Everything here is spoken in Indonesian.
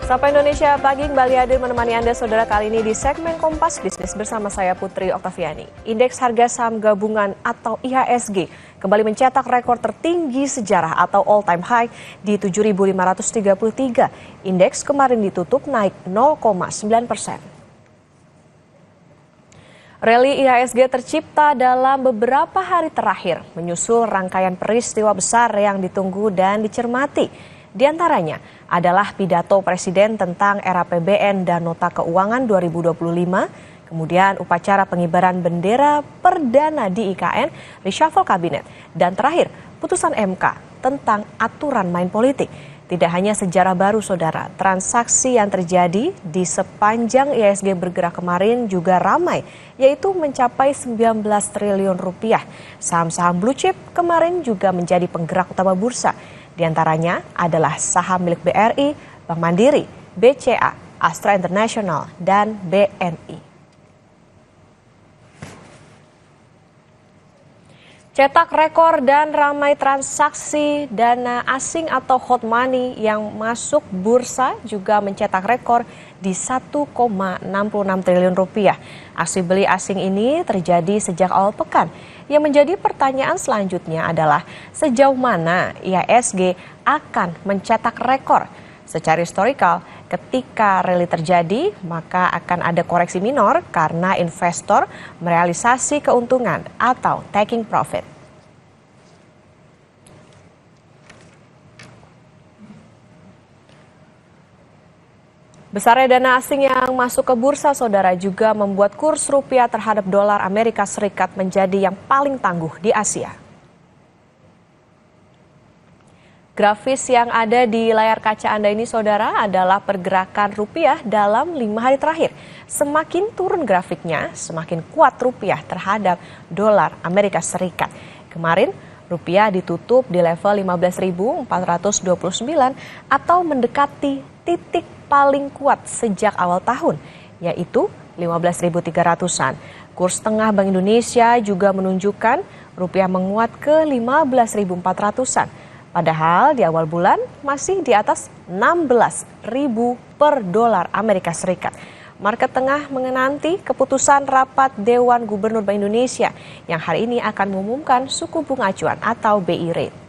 Sapa Indonesia Pagi, kembali hadir menemani Anda saudara kali ini di segmen Kompas Bisnis bersama saya Putri Oktaviani. Indeks harga saham gabungan atau IHSG kembali mencetak rekor tertinggi sejarah atau all time high di 7.533. Indeks kemarin ditutup naik 0,9%. Rally IHSG tercipta dalam beberapa hari terakhir menyusul rangkaian peristiwa besar yang ditunggu dan dicermati. Di antaranya adalah pidato Presiden tentang era APBN dan Nota Keuangan 2025, kemudian upacara pengibaran bendera perdana di IKN, reshuffle kabinet, dan terakhir putusan MK tentang aturan main politik. Tidak hanya sejarah baru saudara, transaksi yang terjadi di sepanjang IHSG bergerak kemarin juga ramai, yaitu mencapai 19 triliun rupiah. Saham-saham blue chip kemarin juga menjadi penggerak utama bursa. Di antaranya adalah saham milik BRI, Bank Mandiri, BCA, Astra International, dan BNI. Cetak rekor dan ramai transaksi dana asing atau hot money yang masuk bursa juga mencetak rekor di 1,66 triliun rupiah. Aksi beli asing ini terjadi sejak awal pekan. Yang menjadi pertanyaan selanjutnya adalah sejauh mana IHSG akan mencetak rekor. Secara historikal, ketika rally terjadi, maka akan ada koreksi minor karena investor merealisasi keuntungan atau taking profit. Besarnya dana asing yang masuk ke bursa saudara juga membuat kurs rupiah terhadap dolar Amerika Serikat menjadi yang paling tangguh di Asia. Grafis yang ada di layar kaca Anda ini saudara adalah pergerakan rupiah dalam 5 hari terakhir. Semakin turun grafiknya, semakin kuat rupiah terhadap dolar Amerika Serikat. Kemarin rupiah ditutup di level 15.429 atau mendekati titik paling kuat sejak awal tahun, yaitu 15.300-an. Kurs tengah Bank Indonesia juga menunjukkan rupiah menguat ke 15.400-an. Padahal di awal bulan masih di atas 16.000 per dolar Amerika Serikat. Market tengah menanti keputusan rapat Dewan Gubernur Bank Indonesia yang hari ini akan mengumumkan suku bunga acuan atau BI rate.